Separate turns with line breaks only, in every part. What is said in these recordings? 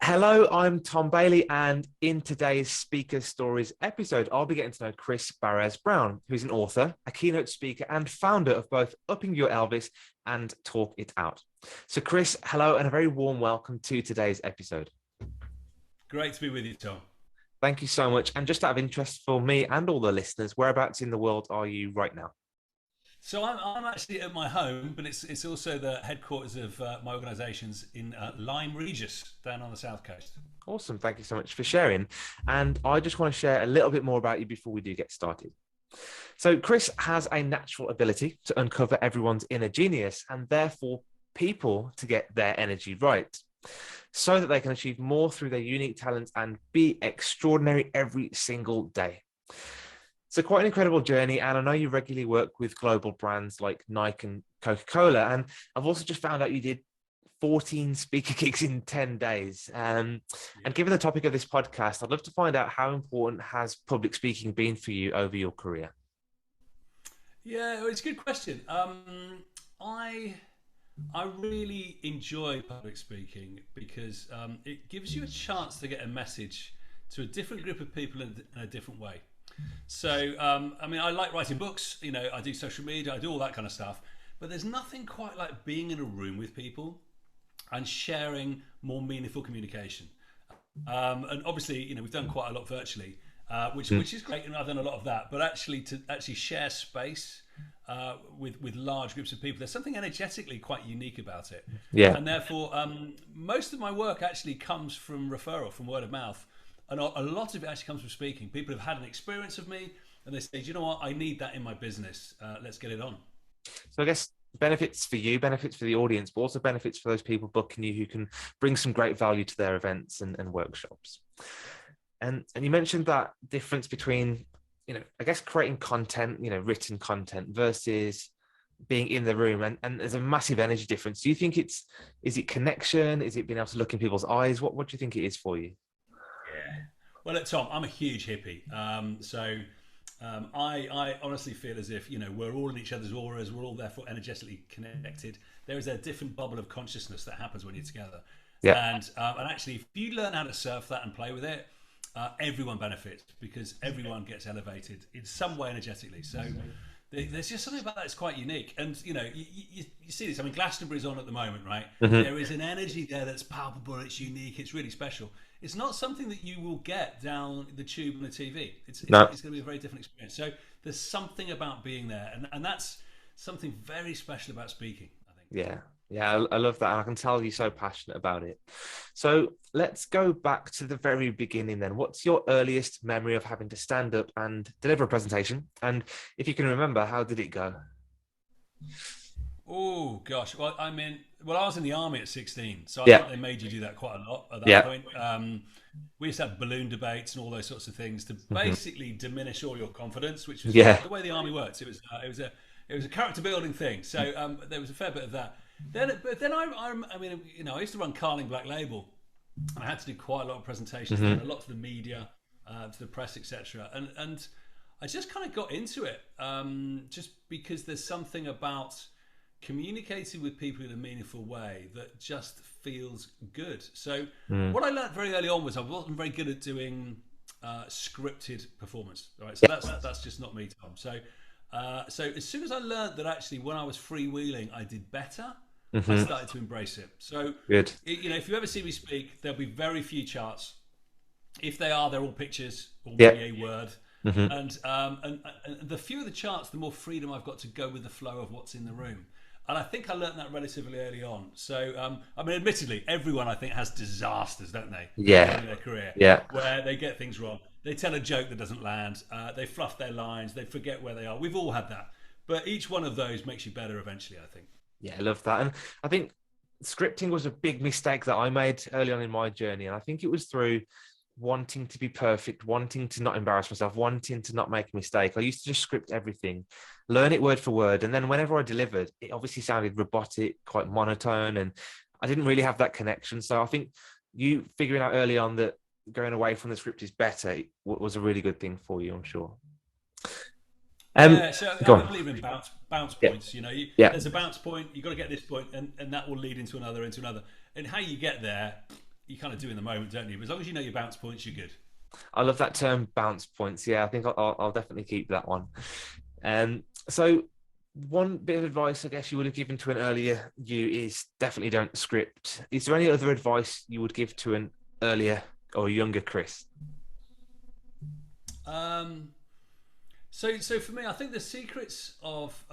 Hello, I'm Tom Bailey, and in today's Speaker Stories episode, I'll be getting to know Chris Baréz-Brown, who's an author, a keynote speaker, and founder of both Upping Your Elvis and Talk It Out. So, Chris, hello, and a very warm welcome to today's episode.
Great to be with you, Tom.
Thank you so much. And just out of interest for me and all the listeners, whereabouts in the world are you right now?
So I'm actually at my home, but it's also the headquarters of my organisations in Lyme Regis down on the south coast.
Awesome. Thank you so much for sharing. And I just want to share a little bit more about you before we do get started. So Chris has a natural ability to uncover everyone's inner genius and therefore people to get their energy right so that they can achieve more through their unique talents and be extraordinary every single day. So quite an incredible journey. And I know you regularly work with global brands like Nike and Coca-Cola. And I've also just found out you did 14 speaker gigs in 10 days. And given the topic of this podcast, I'd love to find out how important has public speaking been for you over your career?
Yeah, well, it's a good question. I really enjoy public speaking because it gives you a chance to get a message to a different group of people in a different way. So, I like writing books, I do social media, I do all that kind of stuff, but there's nothing quite like being in a room with people and sharing more meaningful communication. And obviously, we've done quite a lot virtually, which is great, and I've done a lot of that, but actually to share space with large groups of people, there's something energetically quite unique about it.
Yeah.
And therefore, most of my work actually comes from referral, from word of mouth. And a lot of it actually comes from speaking. People have had an experience of me and they say, you know what, I need that in my business. Let's get it on.
So I guess benefits for you, benefits for the audience, but also benefits for those people booking you who can bring some great value to their events and workshops. And you mentioned that difference between, I guess creating content, written content versus being in the room. And there's a massive energy difference. Do you think is it connection? Is it being able to look in people's eyes? What do you think it is for you?
Well, look, Tom, I'm a huge hippie. I honestly feel as if, we're all in each other's auras. We're all therefore energetically connected. There is a different bubble of consciousness that happens when you're together.
Yeah.
And actually, if you learn how to surf that and play with it, everyone benefits because everyone gets elevated in some way energetically. So there's just something about that that's quite unique. And, you see this. Glastonbury's on at the moment, right?
Mm-hmm.
There is an energy there that's palpable. It's unique. It's really special. It's not something that you will get down the tube on the TV. It's going to be a very different experience. So there's something about being there. And that's something very special about speaking, I think.
Yeah, I love that. And I can tell you're so passionate about it. So let's go back to the very beginning then. What's your earliest memory of having to stand up and deliver a presentation? And if you can remember, how did it go?
Oh, gosh. Well, I was in the army at 16, so I
Yeah.
think they made you do that quite a lot at that
Yeah.
point. We used to have balloon debates and all those sorts of things to basically diminish all your confidence, which was
Yeah.
the way the army works. It was a character building thing. So there was a fair bit of that. Then I used to run Carling Black Label, and I had to do quite a lot of presentations, a lot to the media, to the press, etc. And I just kind of got into it, just because there's something about communicating with people in a meaningful way that just feels good. So what I learned very early on was I wasn't very good at doing scripted performance. Right, so that's just not me, Tom. So as soon as I learned that actually when I was freewheeling I did better, I started to embrace it. So
Good.
if you ever see me speak, there'll be very few charts. If they are, they're all pictures or maybe a word. And the fewer the charts, the more freedom I've got to go with the flow of what's in the room. And I think I learned that relatively early on. So, admittedly, everyone I think has disasters, don't they?
Yeah.
In their career,
Yeah.
where they get things wrong. They tell a joke that doesn't land. They fluff their lines. They forget where they are. We've all had that. But each one of those makes you better eventually, I think.
Yeah, I love that. And I think scripting was a big mistake that I made early on in my journey. And I think it was through wanting to be perfect, wanting to not embarrass myself, wanting to not make a mistake. I used to just script everything, learn it word for word. And then whenever I delivered, it obviously sounded robotic, quite monotone. And I didn't really have that connection. So I think you figuring out early on that going away from the script is better was a really good thing for you, I'm sure.
So
Go
I
on.
believe in bounce points.
Yeah.
There's a bounce point. You've got to get this point, and that will lead into another. And how you get there, you kind of do in the moment, don't you? But as long as you know your bounce points, you're good.
I love that term, bounce points. Yeah, I think I'll definitely keep that one. So one bit of advice I guess you would have given to an earlier you is definitely don't script. Is there any other advice you would give to an earlier or younger Chris?
So for me, I think the secrets of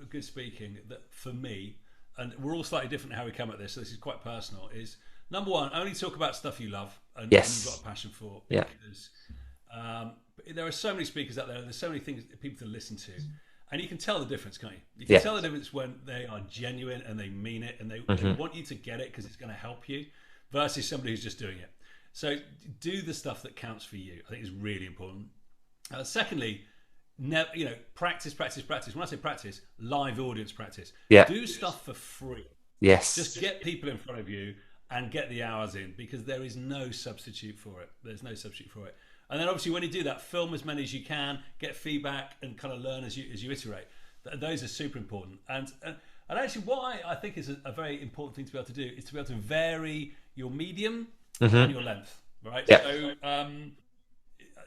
good speaking, that for me, and we're all slightly different how we come at this, so this is quite personal, is number one, only talk about stuff you love and you've got a passion for.
Yeah.
Because there are so many speakers out there, there's so many things people to listen to. And you can tell the difference, can't you? You can tell the difference when they are genuine and they mean it and they want you to get it because it's going to help you, versus somebody who's just doing it. So do the stuff that counts for you. I think is really important. Secondly, practice. When I say practice, live audience practice.
Yeah.
Do stuff for free.
Yes.
Just get people in front of you and get the hours in, because there is no substitute for it. There's no substitute for it. And then obviously when you do that, film as many as you can, get feedback and kind of learn as you iterate. Those are super important. And actually what I think is a very important thing to be able to do is to be able to vary your medium and your length, right?
Yeah.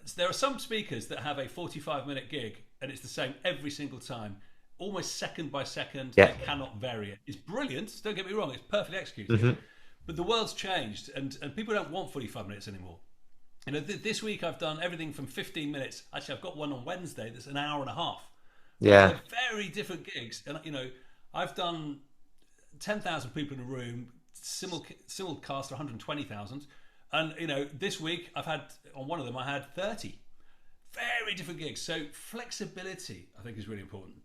So there are some speakers that have a 45-minute gig and it's the same every single time, almost second by second. They cannot vary it. It's brilliant, don't get me wrong, it's perfectly executed. But the world's changed and people don't want 45 minutes anymore. You know, this week I've done everything from 15 minutes. Actually, I've got one on Wednesday that's an hour and a half.
Yeah.
They're very different gigs. And, you know, I've done 10,000 people in a room, simulcast 120,000. And, you know, this week I've had, on one of them, I had 30. Very different gigs. So flexibility, I think, is really important.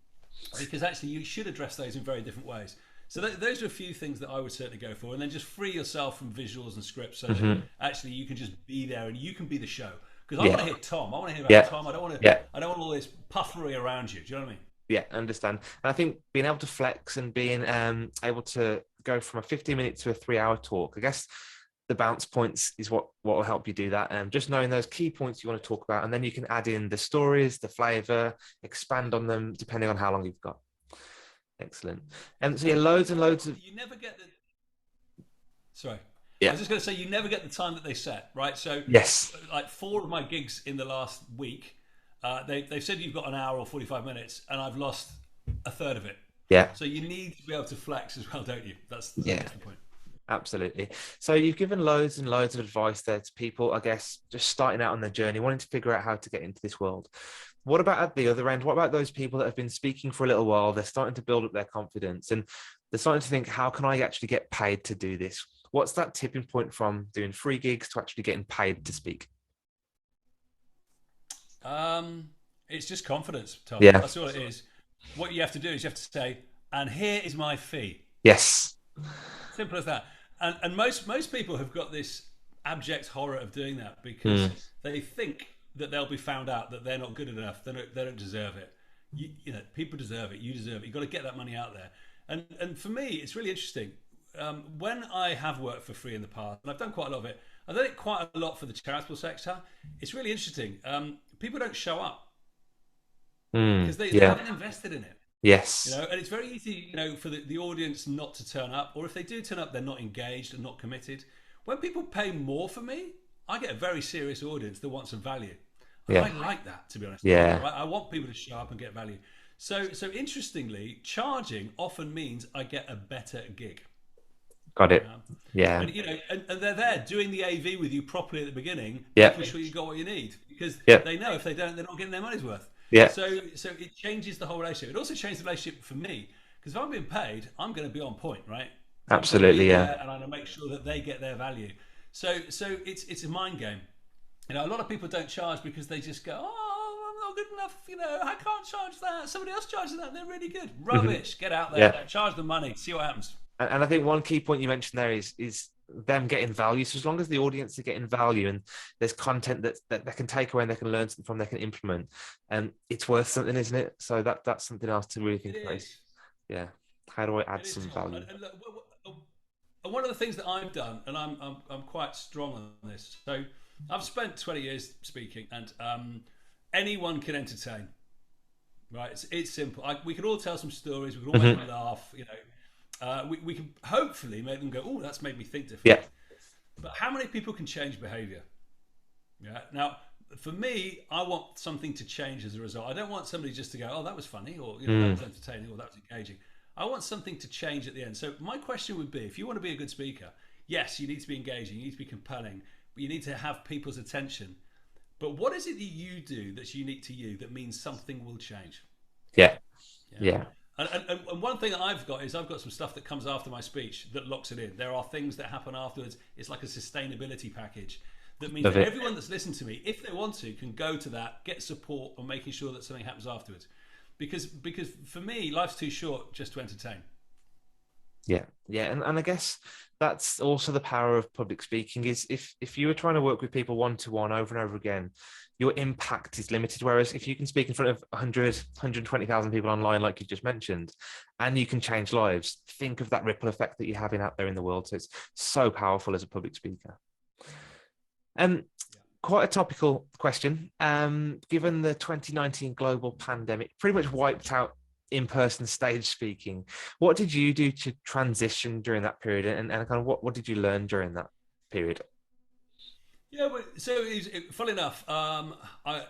Because actually you should address those in very different ways. So those are a few things that I would certainly go for, and then just free yourself from visuals and scripts, so that actually you can just be there and you can be the show. Because I want to hear Tom. I want to hear about Tom. I don't want to. I don't want all this puffery around you. Do you know what I mean?
Yeah, I understand. And I think being able to flex and being able to go from a 15-minute to a 3-hour talk, I guess the bounce points is what will help you do that. And just knowing those key points you want to talk about, and then you can add in the stories, the flavour, expand on them depending on how long you've got. Excellent. And so loads and loads of.
You never get the. Sorry.
Yeah.
I was just going to say you never get the time that they set, right? So
yes,
like 4 of my gigs in the last week, they've said you've got an hour or 45 minutes, and I've lost a third of it.
Yeah.
So you need to be able to flex as well, don't you? That's the point.
Absolutely. So you've given loads and loads of advice there to people, I guess, just starting out on their journey, wanting to figure out how to get into this world. What about at the other end? What about those people that have been speaking for a little while? They're starting to build up their confidence and they're starting to think, how can I actually get paid to do this? What's that tipping point from doing free gigs to actually getting paid to speak?
It's just confidence, Tom.
Yeah.
That's all it is. What you have to do is you have to say, and here is my fee.
Yes.
Simple as that. And most people have got this abject horror of doing that because they think that they'll be found out, that they're not good enough, they don't deserve it. You know, people deserve it, you deserve it. You've got to get that money out there. And for me, it's really interesting. When I have worked for free in the past, and I've done quite a lot of it, I've done it quite a lot for the charitable sector. It's really interesting. People don't show up because they haven't invested in it.
Yes.
You know, and it's very easy, you know, for the audience not to turn up, or if they do turn up, they're not engaged and not committed. When people pay more for me, I get a very serious audience that wants some value.
Yeah.
I like that, to be honest.
Yeah.
I want people to show up and get value. So interestingly, charging often means I get a better gig.
Got it. Yeah.
And, you know, and they're there doing the AV with you properly at the beginning,
Yeah.
making sure you got what you need, because
Yeah.
they know if they don't, they're not getting their money's worth.
Yeah.
So it changes the whole relationship. It also changes the relationship for me, because if I'm being paid, I'm going to be on point, right? So
absolutely. Yeah.
And I'm going to make sure that they get their value. So it's a mind game. You know, a lot of people don't charge because they just go, oh, I'm not good enough. You know, I can't charge that. Somebody else charges that. They're really good. Rubbish. Get out there.
Yeah.
Charge the money. See what happens.
And I think one key point you mentioned there is them getting value. So as long as the audience are getting value and there's content that they can take away and they can learn something from, they can implement, and it's worth something, isn't it? So that's something else to really think about. Yeah. How do I add some value?
And look, one of the things that I've done, and I'm quite strong on this. So I've spent 20 years speaking, and anyone can entertain. Right? It's simple. We can all tell some stories. We can all make them laugh. You know. We can hopefully make them go, oh, that's made me think differently. But how many people can change behavior? Yeah. Now, for me, I want something to change as a result. I don't want somebody just to go, "Oh, that was funny," or that was entertaining, or that was engaging. I want something to change at the end. So my question would be, if you want to be a good speaker, yes, you need to be engaging, you need to be compelling, but you need to have people's attention. But what is it that you do that's unique to you that means something will change?
Yeah.
Yeah.
Yeah.
And one thing that I've got is I've got some stuff that comes after my speech that locks it in. There are things that happen afterwards. It's like a sustainability package that means
Love
that
it.
everyone that's listened to me, if they want to, can go to that, get support on making sure that something happens afterwards. Because for me, life's too short just to entertain.
Yeah, yeah, and I guess that's also the power of public speaking is if you were trying to work with people one to one over and over again, your impact is limited. Whereas if you can speak in front of 100, 120,000 people online, like you just mentioned, and you can change lives, think of that ripple effect that you're having out there in the world. So it's so powerful as a public speaker. Quite a topical question. Given the 2019 global pandemic pretty much wiped out in-person stage speaking, what did you do to transition during that period, and kind of what did you learn during that period?
Yeah, so funnily enough,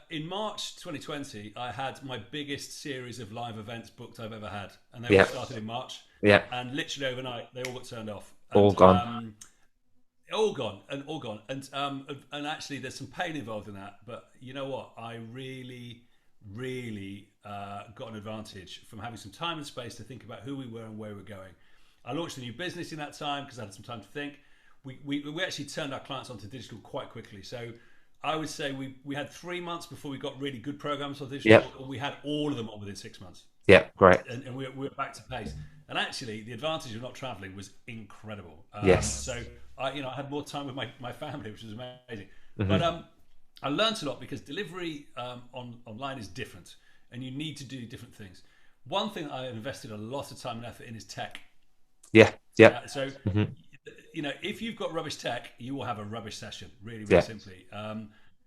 in March 2020, I had my biggest series of live events booked I've ever had, and they all started in March.
Yeah,
and literally overnight, they all got turned off.
all gone.
All gone, and actually, there's some pain involved in that. But you know what? I really got an advantage from having some time and space to think about who we were and where we were going. I launched a new business in that time because I had some time to think. We actually turned our clients onto digital quite quickly. So I would say we had 3 months before we got really good programs on digital.
Yep.
Or we had all of them on within 6 months.
Yeah, great.
And we were back to pace. And actually, the advantage of not traveling was incredible.
Yes.
So I had more time with my family, which was amazing. But I learned a lot because delivery online is different, and you need to do different things. One thing I invested a lot of time and effort in is tech.
Yeah.
So if you've got rubbish tech, you will have a rubbish session. Really simply.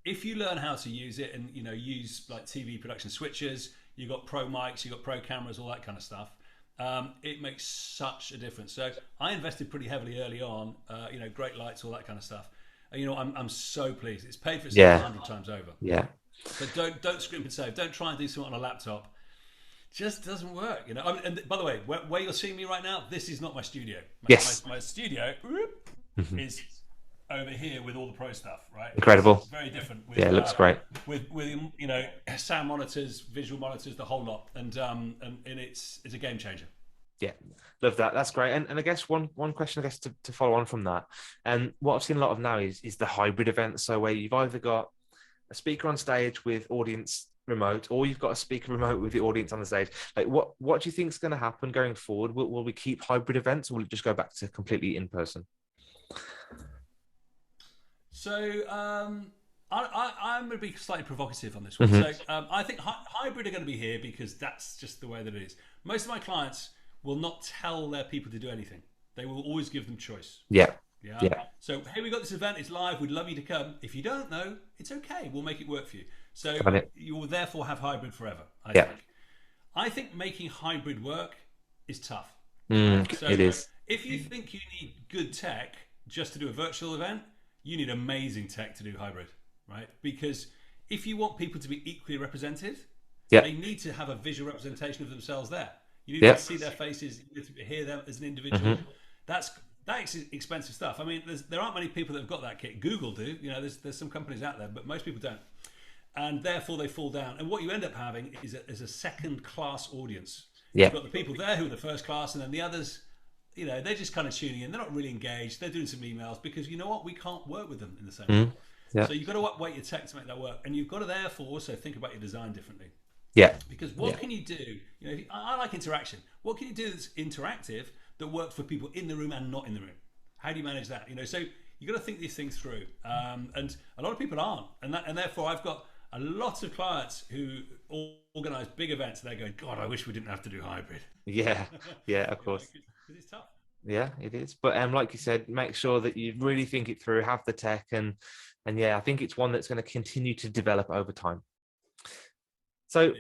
If you learn how to use it and use like TV production switches, you've got pro mics, you've got pro cameras, all that kind of stuff. It makes such a difference. So I invested pretty heavily early on. Great lights, all that kind of stuff. I'm so pleased. It's paid for itself 100 times over.
Yeah.
But don't scrimp and save. Don't try and do something on a laptop. Just doesn't work. And by the way, where you're seeing me right now, this is not my studio. My studio is over here with all the pro stuff, right?
Incredible.
It's very different.
It looks great.
With sound monitors, visual monitors, the whole lot, and it's a game changer.
Yeah, love that. That's great. And I guess one question, I guess, to follow on from that, and what I've seen a lot of now is the hybrid event. So where you've either got a speaker on stage with audience remote, or you've got a speaker remote with the audience on the stage. Like, what do you think is going to happen going forward? Will we keep hybrid events, or will it just go back to completely in person?
So I'm going to be slightly provocative on this one. So I think hybrid are going to be here because that's just the way that it is. Most of my clients will not tell their people to do anything. They will always give them choice. Yeah. So, hey, we got this event. It's live. We'd love you to come. If you don't know, it's okay. We'll make it work for you. So you will therefore have hybrid forever, I think. I think making hybrid work is tough.
It is.
If you think you need good tech just to do a virtual event, you need amazing tech to do hybrid, right? Because if you want people to be equally represented, they need to have a visual representation of themselves there. You need to see their faces, you need to hear them as an individual. That's expensive stuff. I mean, there aren't many people that have got that kit. Google do. There's some companies out there, but most people don't. And therefore they fall down. And what you end up having is a second-class audience. You've got the people there who are the first class, and then the others, they're just kind of tuning in. They're not really engaged. They're doing some emails because you know what? We can't work with them in the same way. So you've got to upweight your tech to make that work. And you've got to therefore also think about your design differently. Because what can you do? I like interaction. What can you do that's interactive that works for people in the room and not in the room? How do you manage that? So you've got to think these things through. And a lot of people aren't. And therefore I've got a lot of clients who organize big events. They're going, God, I wish we didn't have to do hybrid.
Yeah, of course.
Because it's tough.
Yeah, it is. But like you said, make sure that you really think it through, have the tech, and I think it's one that's going to continue to develop over time. So,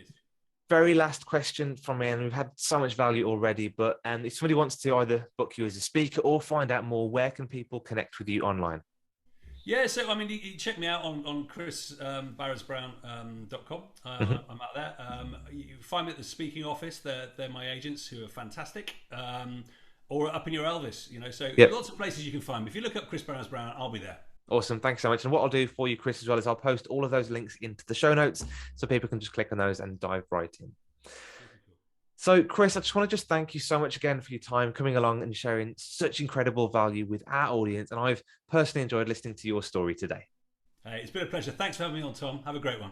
very last question from me, and we've had so much value already, but if somebody wants to either book you as a speaker or find out more, where can people connect with you online?
Yeah, so I mean, you check me out on Chris Baréz-Brown.com. I'm out there. You find me at the speaking office. They're my agents who are fantastic. Or up in your Elvis, So
Yep.
lots of places you can find me. If you look up Chris Baréz-Brown, I'll be there.
Awesome. Thanks so much. And what I'll do for you, Chris, as well, is I'll post all of those links into the show notes so people can just click on those and dive right in. So, Chris, I just want to thank you so much again for your time coming along and sharing such incredible value with our audience. And I've personally enjoyed listening to your story today.
Hey, it's been a pleasure. Thanks for having me on, Tom. Have a great one.